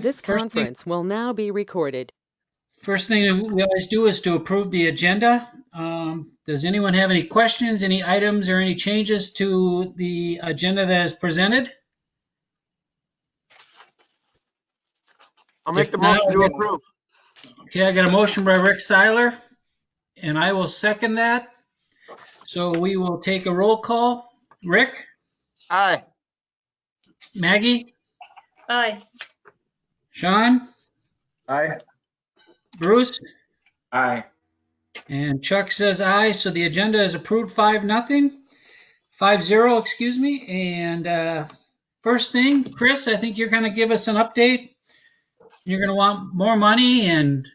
This First thing, conference will now be recorded. first thing we always do is to approve the agenda. Does anyone have any questions, any items, or any changes to the agenda that is presented? I'll make If the not, motion to approve. okay, I got a motion by Rick Seiler, and I will second that. So we will take a roll call. Rick, Aye. Maggie, Aye. Sean, Aye. Bruce, Aye. and Chuck says aye. So the agenda is approved 5-0. 5-0, excuse me. And first thing, Chris, I think you're going to give us an update. You're going to want more money and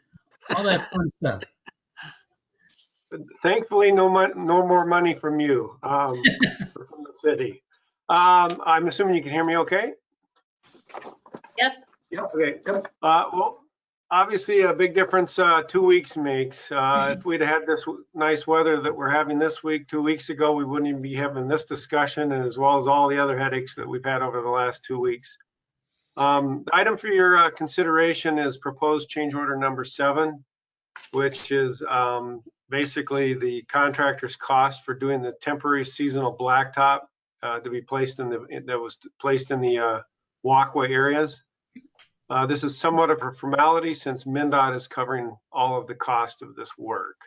all that fun stuff. Thankfully, no more money from you, or from the city. I'm assuming you can hear me okay? Yep. Okay. Yep. Well, obviously a big difference 2 weeks makes. If we'd had this nice weather that we're having this week, 2 weeks ago, we wouldn't even be having this discussion, and as well as all the other headaches that we've had over the last 2 weeks. The item for your consideration is proposed change order number 7, which is basically the contractor's cost for doing the temporary seasonal blacktop to be placed in the walkway areas. This is somewhat of a formality since MnDOT is covering all of the cost of this work.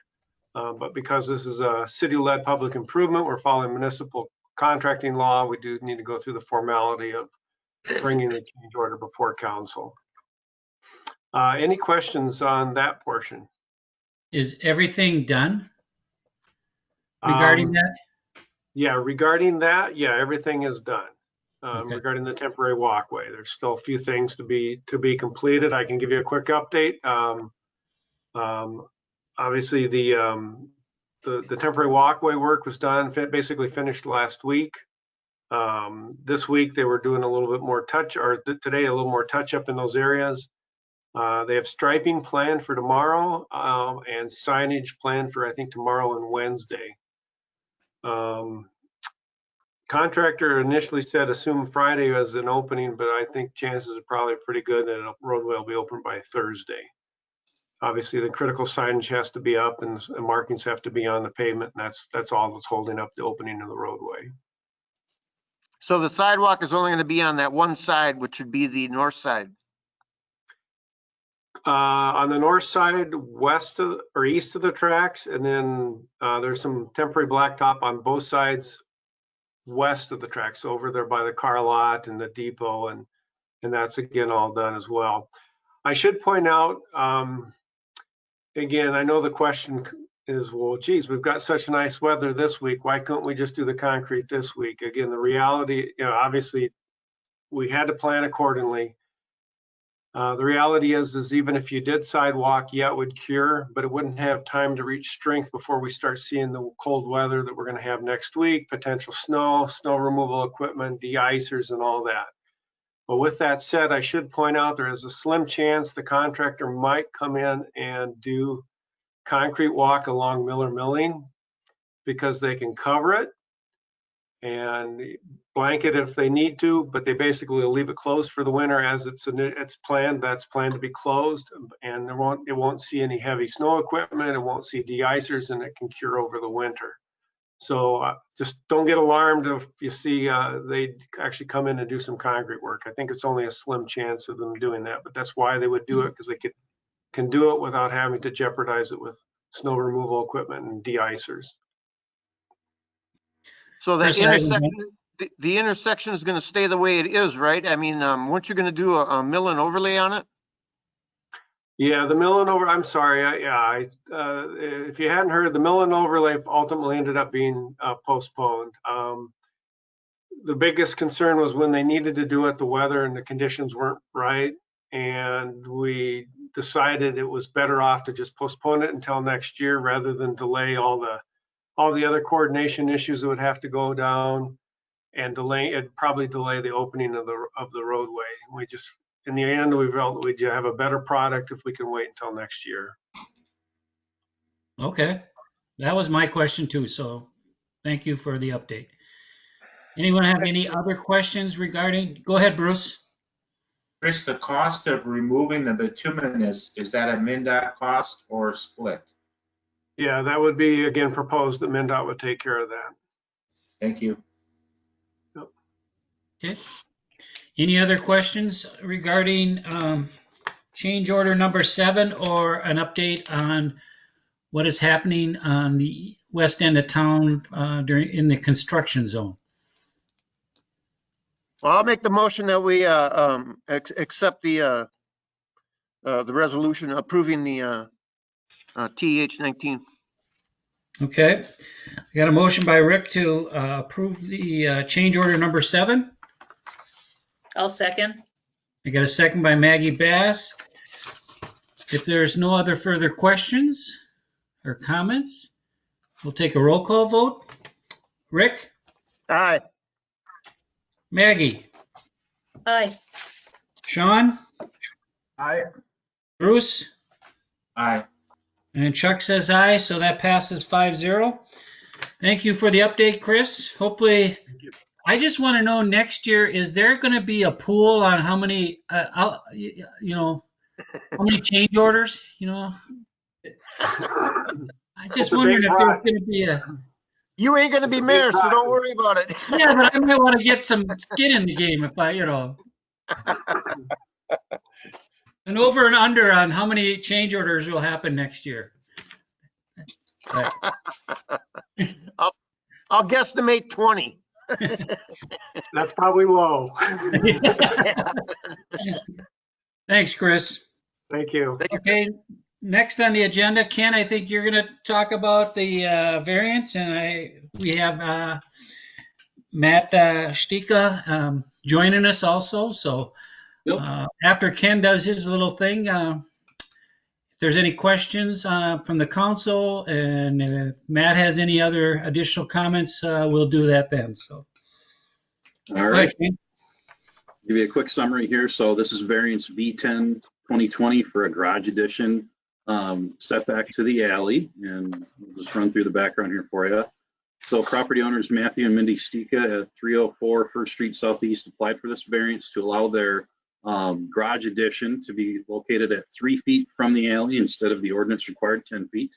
But because this is a city-led public improvement, we're following municipal contracting law, we do need to go through the formality of bringing the change order before council. Any questions on that portion? Is everything done regarding that? Yeah, regarding that, yeah, everything is done. Okay. Regarding the temporary walkway, there's still a few things to be completed. I can give you a quick update. Obviously, the temporary walkway work was done, basically finished last week. This week they were doing a little bit more today a little more touch up in those areas. They have striping planned for tomorrow and signage planned for I think tomorrow and Wednesday. Contractor initially said assume Friday as an opening, but I think chances are probably pretty good that the roadway will be open by Thursday. Obviously, the critical signage has to be up and markings have to be on the pavement, and that's all that's holding up the opening of the roadway. So the sidewalk is only going to be on that one side, which would be the north side. On the north side, west of or east of the tracks, and then there's some temporary blacktop on both sides west of the tracks, over there by the car lot and the depot, and that's again all done as well. I should point out, again, I know the question is, well, geez, we've got such nice weather this week. Why couldn't we just do the concrete this week? Again, the reality, obviously, we had to plan accordingly. The reality is even if you did sidewalk, yeah, it would cure, but it wouldn't have time to reach strength before we start seeing the cold weather that we're going to have next week, potential snow removal equipment, de-icers, and all that. But with that said, I should point out there is a slim chance the contractor might come in and do concrete walk along Miller Milling because they can cover it and blanket if they need to, but they basically will leave it closed for the winter as it's planned. That's planned to be closed, and it won't see any heavy snow equipment. It won't see de-icers, and it can cure over the winter. So just don't get alarmed if you see they actually come in and do some concrete work. I think it's only a slim chance of them doing that, but that's why they would do it, because they can do it without having to jeopardize it with snow removal equipment and de-icers. So the intersection is going to stay the way it is, right? I mean, weren't you going to do a mill and overlay on it? Yeah, the mill and overlay. I'm sorry. If you hadn't heard, the mill and overlay ultimately ended up being postponed. The biggest concern was when they needed to do it, the weather and the conditions weren't right, and we decided it was better off to just postpone it until next year rather than delay all the other coordination issues that would have to go down and probably delay the opening of the roadway. We just, in the end, we felt we'd have a better product if we can wait until next year. Okay, that was my question too, so thank you for the update. Anyone have any other questions regarding? Go ahead, Bruce. Chris, the cost of removing the bituminous, is that a MinDOT cost or split? Yeah, that would be, again, proposed that MinDOT would take care of that. Thank you. Okay. Any other questions regarding change order number 7 or an update on what is happening on the west end of town in the construction zone? Well, I'll make the motion that we accept the resolution approving the TH19. Okay. I got a motion by Rick to approve the change order number 7. I'll second. I got a second by Maggie Bass. If there's no other further questions or comments, we'll take a roll call vote. Rick? Aye. Maggie? Aye. Sean? Aye. Bruce? Aye. And Chuck says aye, so that passes 5-0. Thank you for the update, Chris. Hopefully, I just want to know next year, is there going to be a pool on how many, how many change orders, I was just wondering if there's going to be a. You ain't gonna be mayor, so don't worry about it. Yeah, but I might want to get some skin in the game if I, an over and under on how many change orders will happen next year. But, I'll guesstimate 20. That's probably low. Thanks, Chris. Thank you. Okay, next on the agenda, Ken, I think you're going to talk about the variance, and we have Matt Stika joining us also. So after Ken does his little thing, if there's any questions from the council, and if Matt has any other additional comments, we'll do that then. So, all right. Give you a quick summary here. So this is variance V10 2020 for a garage addition setback to the alley, and we'll just run through the background here for you. So property owners Matthew and Mindy Stika at 304 First Street Southeast applied for this variance to allow their garage addition to be located at 3 feet from the alley instead of the ordinance required 10 feet.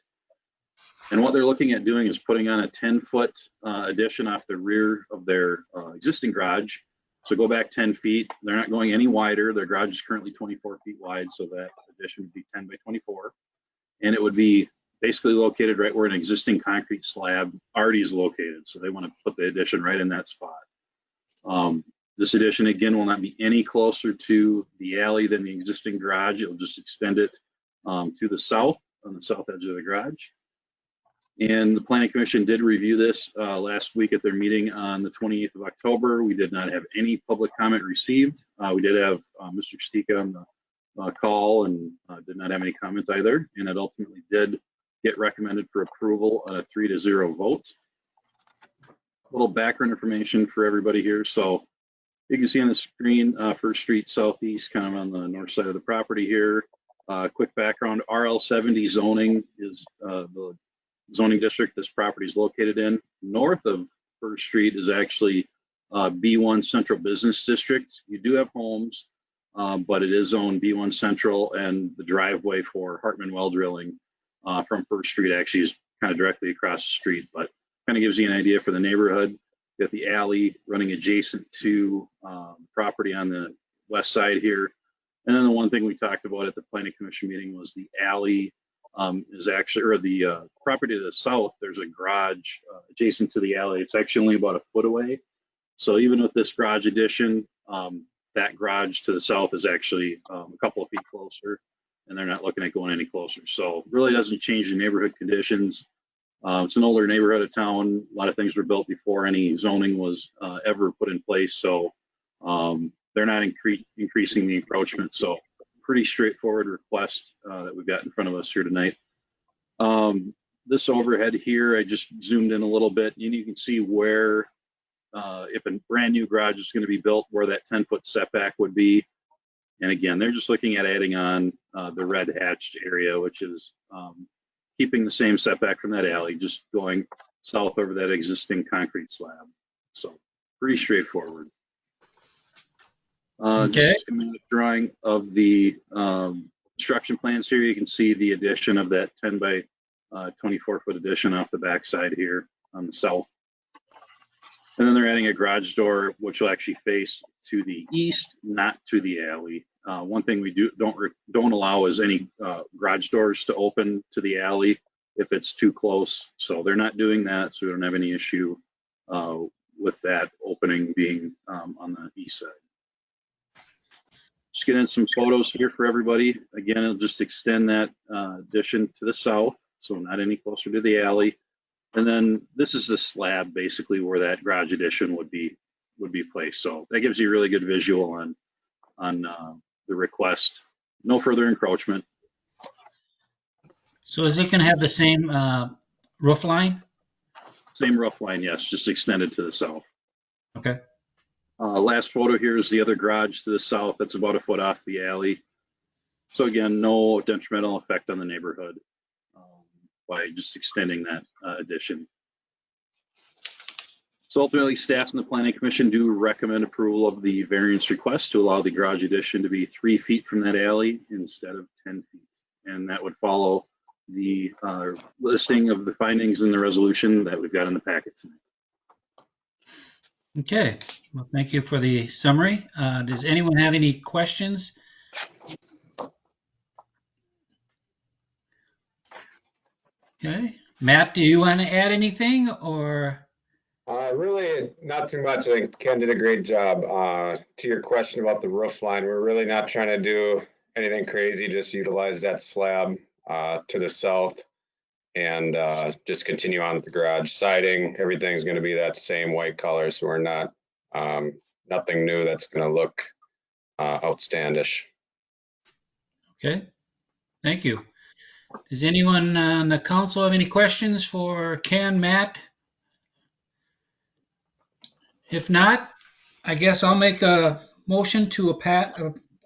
And what they're looking at doing is putting on a 10-foot addition off the rear of their existing garage. So go back 10 feet. They're not going any wider. Their garage is currently 24 feet wide, so that addition would be 10 by 24. And it would be basically located right where an existing concrete slab already is located. So they want to put the addition right in that spot. This addition, again, will not be any closer to the alley than the existing garage. It'll just extend it to the south, on the south edge of the garage. And the Planning Commission did review this last week at their meeting on the 28th of October. We did not have any public comment received. We did have Mr. Stika on the call and did not have any comment either. And it ultimately did get recommended for approval on a 3-0 vote. A little background information for everybody here. So you can see on the screen, First Street Southeast, kind of on the north side of the property here. Quick background, RL70 zoning is the zoning district this property is located in. North of First Street is actually B1 Central Business District. You do have homes, but it is zoned B1 Central, and the driveway for Hartman Well Drilling from First Street actually is kind of directly across the street, but kind of gives you an idea for the neighborhood. You got the alley running adjacent to property on the west side here. And then the one thing we talked about at the Planning Commission meeting was the alley is actually, or the property to the south, there's a garage adjacent to the alley. It's actually only about a foot away. So even with this garage addition, that garage to the south is actually a couple of feet closer, and they're not looking at going any closer. So really doesn't change the neighborhood conditions. It's an older neighborhood of town. A lot of things were built before any zoning was ever put in place. So they're not increasing the encroachment. So pretty straightforward request that we've got in front of us here tonight. This overhead here, I just zoomed in a little bit, and you can see where, if a brand new garage is going to be built, where that 10-foot setback would be. And again, they're just looking at adding on the red hatched area, which is keeping the same setback from that alley, just going south over that existing concrete slab. So pretty straightforward. Okay. Schematic drawing of the construction plans here. You can see the addition of that 10 by 24-foot addition off the backside here on the south. And then they're adding a garage door, which will actually face to the east, not to the alley. One thing we don't allow is any garage doors to open to the alley if it's too close. So they're not doing that, so we don't have any issue with that opening being on the east side. Just getting some photos here for everybody. Again, it'll just extend that addition to the south, so not any closer to the alley. And then this is the slab basically where that garage addition would be placed. So that gives you a really good visual on the request. No further encroachment. So is it going to have the same roof line? Same roof line, yes, just extended to the south. Okay. Last photo here is the other garage to the south. That's about a foot off the alley. So again, no detrimental effect on the neighborhood by just extending that addition. So ultimately, staff and the planning commission do recommend approval of the variance request to allow the garage addition to be 3 feet from that alley instead of 10 feet. And that would follow the listing of the findings in the resolution that we've got in the packet tonight. Okay. Well, thank you for the summary. Does anyone have any questions? Okay. Matt, do you want to add anything or? Really not too much. I think Ken did a great job. To your question about the roof line, we're really not trying to do anything crazy, just utilize that slab to the south and just continue on with the garage siding. Everything's going to be that same white color, so we're not nothing new that's going to look outstandish. Okay. Thank you. Does anyone on the council have any questions for Ken, Matt? If not, I guess I'll make a motion to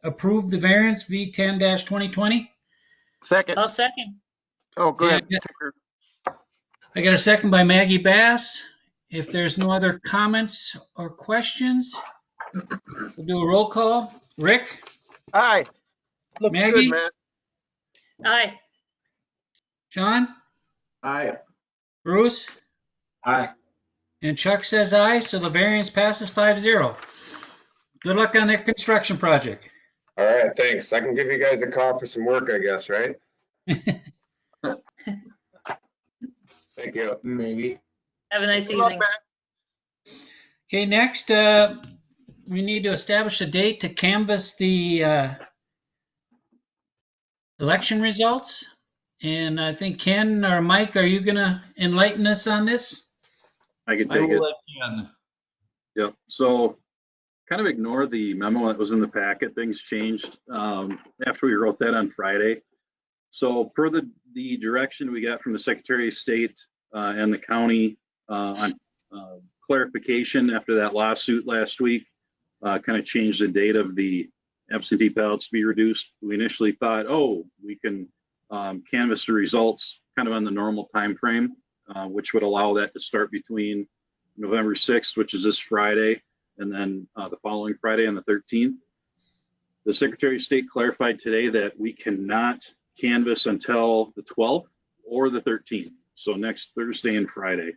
approve the variance V10-2020. Second. I'll second. Oh, go ahead. Yeah. I got a second by Maggie Bass. If there's no other comments or questions, we'll do a roll call. Rick? Aye. Looks good, Maggie? Matt. Aye. John? Aye. Bruce? Aye. And Chuck says aye, so the variance passes 5-0. Good luck on that construction project. All right, thanks. I can give you guys a call for some work, I guess, right? Thank you. Maybe. Have a nice Good luck, evening. Matt. Okay, next, we need to establish a date to canvass the election results. And I think Ken or Mike, are you gonna enlighten us on this? I can I take it. will let Ken. Yep. So kind of ignore the memo that was in the packet. Things changed after we wrote that on Friday. So per the direction we got from the Secretary of State and the county on clarification after that lawsuit last week, kind of changed the date of the absentee ballots to be reduced. We initially thought, oh, we can canvass the results kind of on the normal time frame, which would allow that to start between November 6th, which is this Friday, and then the following Friday on the 13th. The Secretary of State clarified today that we cannot canvass until the 12th or the 13th, so next Thursday and Friday.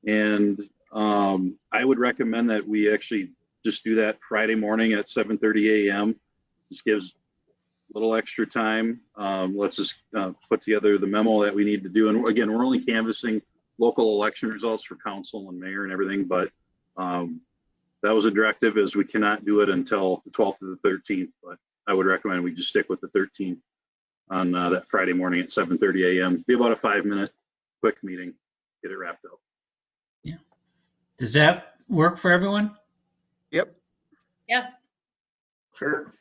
And I would recommend that we actually just do that Friday morning at 7:30 a.m. Just gives a little extra time. Let's just put together the memo that we need to do. And again, we're only canvassing local election results for council and mayor and everything, but that was a directive, is we cannot do it until the 12th or the 13th, but I would recommend we just stick with the 13th on that Friday morning at 7:30 a.m. Be about a 5-minute quick meeting, get it wrapped up. Yeah. Does that work for everyone? Yep. Yeah. Sure.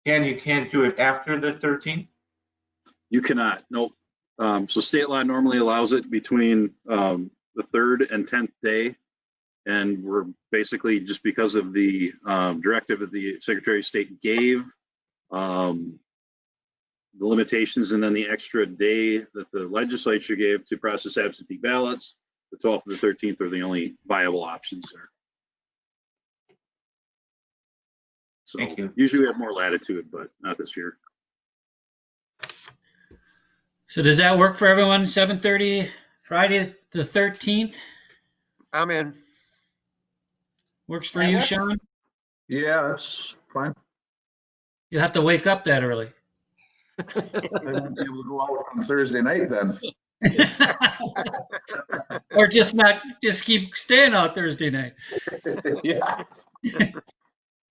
Ken, you can't do it after the 13th? You cannot, nope. So state law normally allows it between the 3rd and 10th day. And we're basically, just because of the directive that the Secretary of State gave, the limitations, and then the extra day that the legislature gave to process absentee ballots, the 12th and the 13th are the only viable options there. So Thank you. usually we have more latitude, but not this year. So does that work for everyone? 7:30, Friday the 13th? I'm in. Works for That you, works. Sean? Yeah, that's fine. You'll have to wake up that early. I won't be able to go out on Thursday night then. Or just keep staying out Thursday night. Yeah.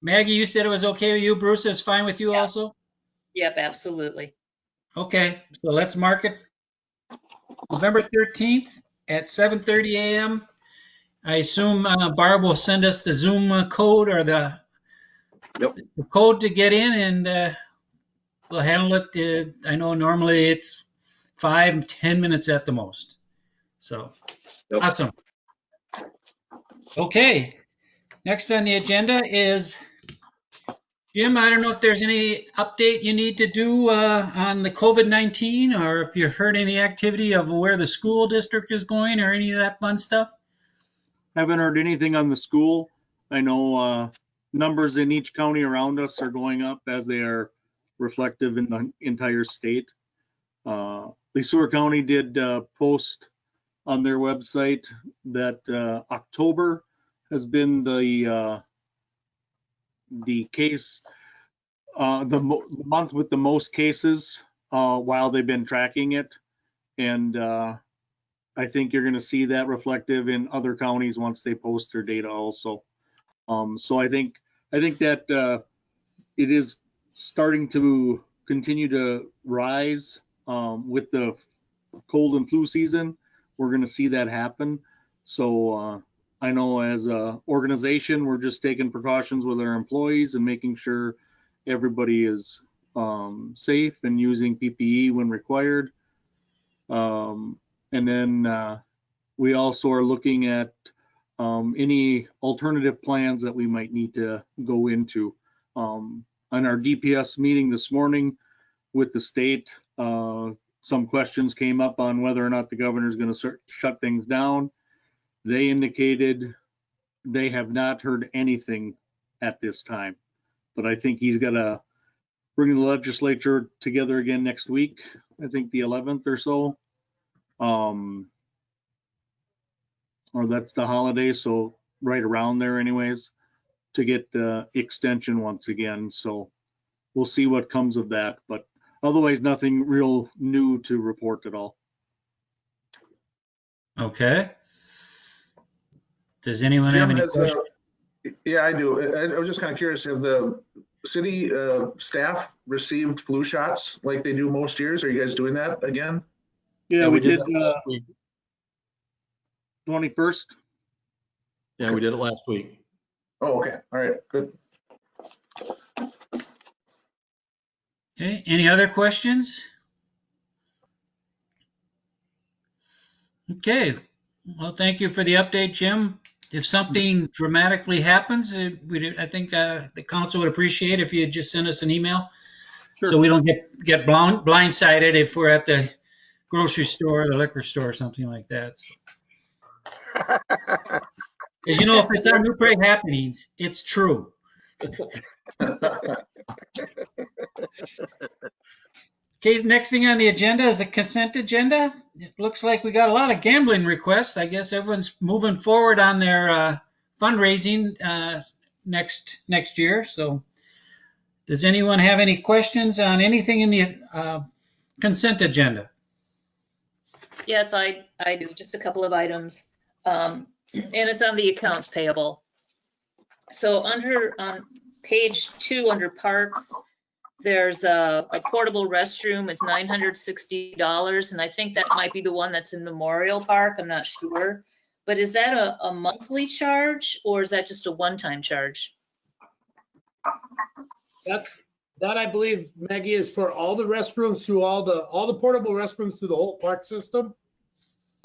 Maggie, you said it was okay with you. Bruce, it's fine with you Yeah. also? Yep, absolutely. Okay, so let's mark it November 13th at 7:30 a.m. I assume Barb will send us the Zoom code or the code to get in, and we'll handle it. I know normally it's 5-10 minutes at the most. So Yep. awesome. Okay, next on the agenda is Jim. I don't know if there's any update you need to do on the COVID-19, or if you've heard any activity of where the school district is going, or any of that fun stuff. Haven't heard anything on the school. I know numbers in each county around us are going up as they are reflective in the entire state. Lesueur County did post on their website that October has been the case, the month with the most cases while they've been tracking it. And I think you're going to see that reflective in other counties once they post their data also. So I think that it is starting to continue to rise with the cold and flu season. We're going to see that happen. So I know as an organization, we're just taking precautions with our employees and making sure everybody is safe and using PPE when required. And then we also are looking at any alternative plans that we might need to go into. On our DPS meeting this morning with the state, some questions came up on whether or not the governor is going to shut things down. They indicated they have not heard anything at this time, but I think he's got to bring the legislature together again next week. I think the 11th or so. Or that's the holiday, so right around there anyways, to get the extension once again. So we'll see what comes of that, but otherwise nothing real new to report at all. Okay. Does anyone have Jim any has, questions? yeah, I do. I was just kind of curious, have the city staff received flu shots like they do most years? Are you guys doing that again? Yeah, we did that last week. 21st. Yeah, we did it last week. Oh, okay. All right, good. Okay, any other questions? Okay, well, thank you for the update, Jim. If something dramatically happens, I think the council would appreciate if you'd just send us an email. Sure. So we don't get blindsided if we're at the grocery store or the liquor store or something like that. So. Because you know, if it's on New Prague Happenings, it's true. Okay, next thing on the agenda is a consent agenda. It looks like we got a lot of gambling requests. I guess everyone's moving forward on their fundraising next year. So does anyone have any questions on anything in the consent agenda? Yes, I do. Just a couple of items. And it's on the accounts payable. So on page 2 under parks, there's a portable restroom. It's $960, and I think that might be the one that's in Memorial Park. I'm not sure. But is that a monthly charge, or is that just a one-time charge? That I believe, Maggie, is for all the restrooms through all the portable restrooms through the whole park system.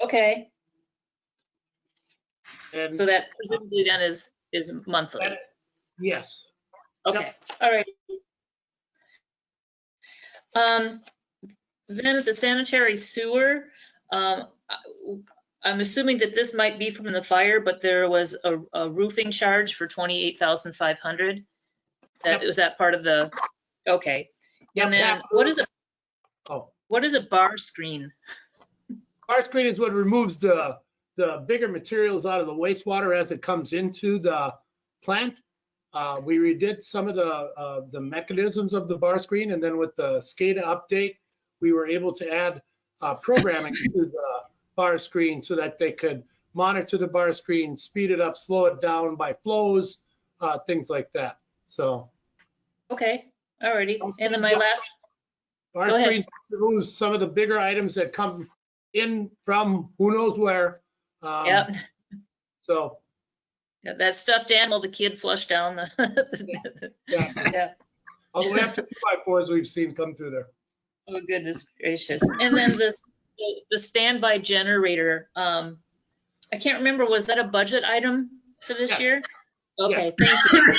Okay, And so that presumably then is monthly. yes. Okay, all right. Then at the sanitary sewer, I'm assuming that this might be from the fire, but there was a roofing charge for $28,500. That, was that part of the, okay. Yep, And then half- Oh, what is a bar screen? bar screen is what removes the bigger materials out of the wastewater as it comes into the plant. We redid some of the mechanisms of the bar screen, and then with the SCADA update, we were able to add programming to the bar screen so that they could monitor the bar screen, speed it up, slow it down by flows, things like that. So. Okay, alrighty. And then my last, Bar Go ahead. screen removes some of the bigger items that come in from who knows where. yep, So, yeah, that stuffed animal the kid flushed down the, yeah, yeah. all the way up to 2x4s we've seen come through there. Oh, goodness gracious. And then the standby generator, I can't remember, was that a budget item for this Yeah. year? Okay, Yes. thank you.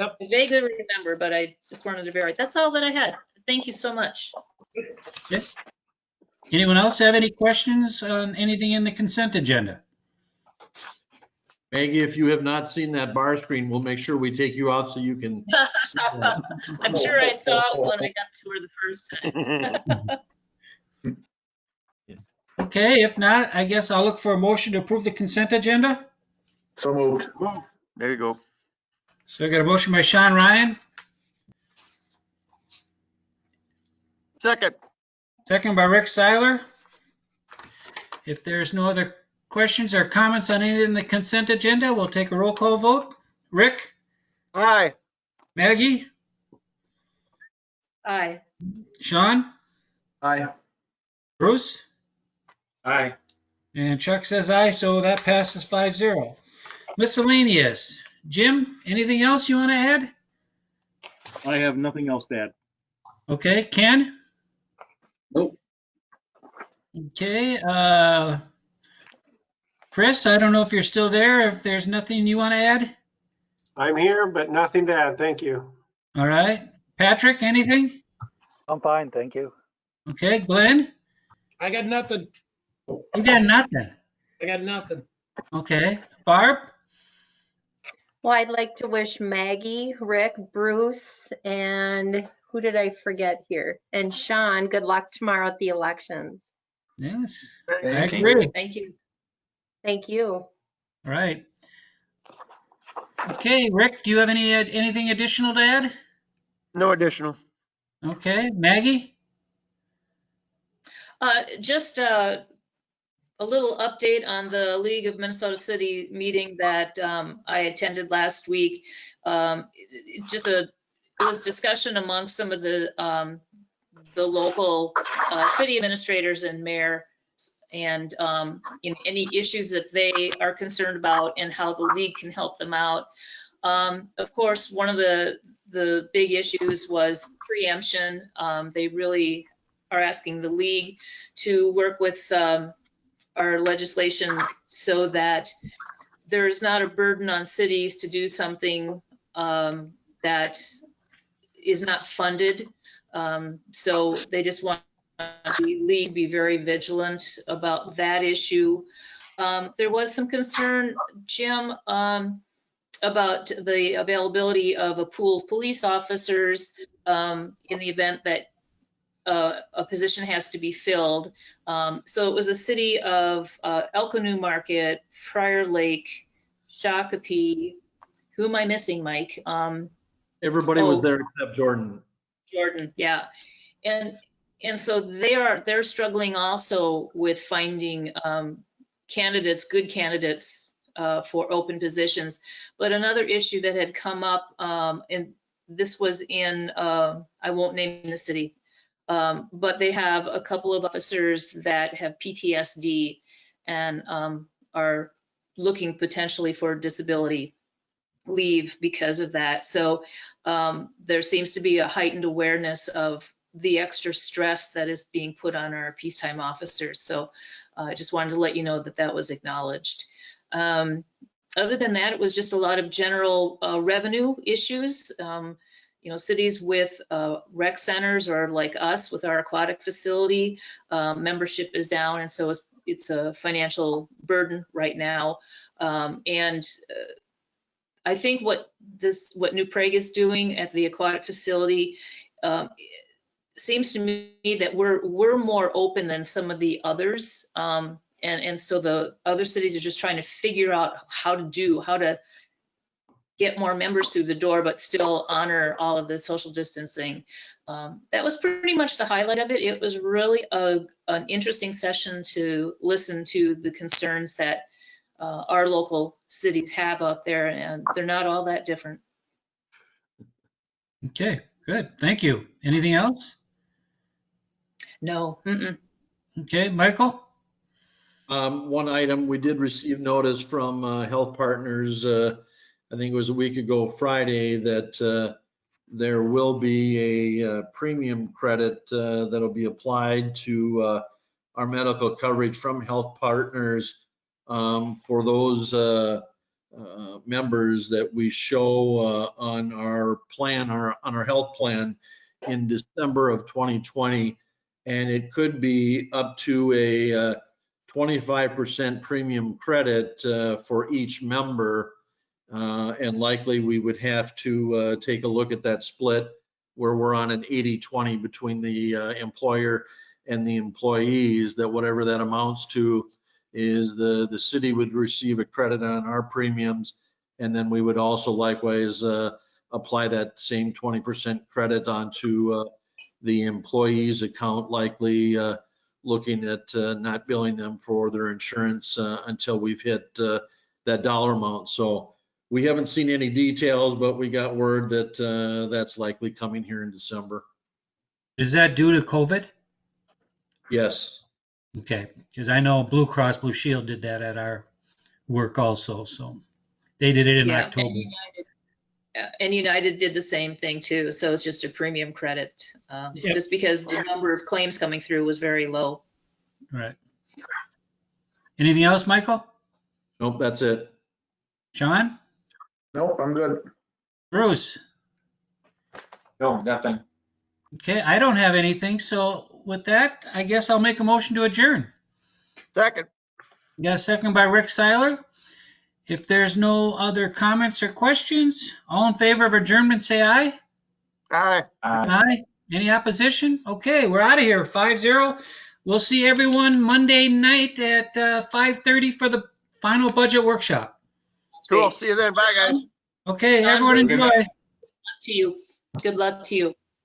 Yep. I vaguely remember, but I just wanted to verify. That's all that I had. Thank you so much. Okay. Anyone else have any questions on anything in the consent agenda? Maggie, if you have not seen that bar screen, we'll make sure we take you out so you can. see that. I'm sure I saw it when I got to her the first time. Okay, if not, I guess I'll look for a motion to approve the consent agenda. So moved. There you go. So I got a motion by Sean Ryan, Second. second by Rick Seiler. If there's no other questions or comments on any of the consent agenda, we'll take a roll call vote. Rick, Aye. Maggie, Aye. Sean, Aye. Bruce, Aye. and Chuck says aye, so that passes 5-0. Miscellaneous. Jim, anything else you want to add? I have nothing else to add. Okay, Ken? Nope. Okay, Chris, I don't know if you're still there, if there's nothing you want to add? I'm here, but nothing to add. Thank you. All right. Patrick, anything? I'm fine, thank you. Okay, Glenn? I got nothing. You got nothing. I got nothing. Okay. Barb? Well, I'd like to wish Maggie, Rick, Bruce, and who did I forget here? And Sean, good luck tomorrow at the elections. Yes, I Thank you. agree. Thank you. Thank you. All right. Okay, Rick, do you have anything additional to add? No additional. Okay, Maggie? Just a little update on the League of Minnesota City meeting that I attended last week. It was discussion among some of the local city administrators and mayor, and in any issues that they are concerned about and how the league can help them out. Of course, one of the big issues was preemption. They really are asking the league to work with our legislation so that there's not a burden on cities to do something that is not funded. So they just want the league to be very vigilant about that issue. There was some concern, Jim, about the availability of a pool of police officers in the event that a position has to be filled. So it was a city of Elko New Market, Friar Lake, Shakopee. Who am I missing, Mike? Everybody was there except Jordan. Jordan, yeah. And so they're struggling also with finding candidates, good candidates for open positions. But another issue that had come up, and this was in, I won't name the city, but they have a couple of officers that have PTSD and are looking potentially for disability leave because of that. So there seems to be a heightened awareness of the extra stress that is being put on our peacetime officers. So I just wanted to let you know that that was acknowledged. Other than that, it was just a lot of general revenue issues. Cities with rec centers or like us with our aquatic facility, membership is down, and so it's a financial burden right now. And I think what New Prague is doing at the aquatic facility seems to me that we're more open than some of the others. And so the other cities are just trying to figure out how to get more members through the door, but still honor all of the social distancing. That was pretty much the highlight of it. It was really an interesting session to listen to the concerns that our local cities have out there, and they're not all that different. Okay, good. Thank you. Anything else? No. Okay, Michael? One item, we did receive notice from Health Partners, I think it was a week ago Friday, that there will be a premium credit that'll be applied to our medical coverage from Health Partners for those members that we show on our plan, on our health plan in December of 2020. And it could be up to a 25% premium credit for each member. And likely we would have to take a look at that split where we're on an 80-20 between the employer and the employees, that whatever that amounts to is the city would receive a credit on our premiums. And then we would also likewise apply that same 20% credit onto the employee's account, likely looking at not billing them for their insurance until we've hit that dollar amount. So we haven't seen any details, but we got word that that's likely coming here in December. Is that due to COVID? Yes. Okay, because I know Blue Cross Blue Shield did that at our work also, so they did it in October. And United did the same thing too. So it's just a premium credit, Yep. just because the number of claims coming through was very low. Right. Anything else, Michael? Nope, that's it. Sean? Nope, I'm good. Bruce? No, nothing. Okay, I don't have anything. So with that, I guess I'll make a motion to adjourn. Second. Got a second by Rick Seiler. If there's no other comments or questions, all in favor of adjournment, say aye. Aye. Aye. Any opposition? Okay, we're out of here, 5-0. We'll see everyone Monday night at 5:30 for the final budget workshop. Cool. See you then. Bye, guys. Okay, everyone enjoy. To you. Good luck to you.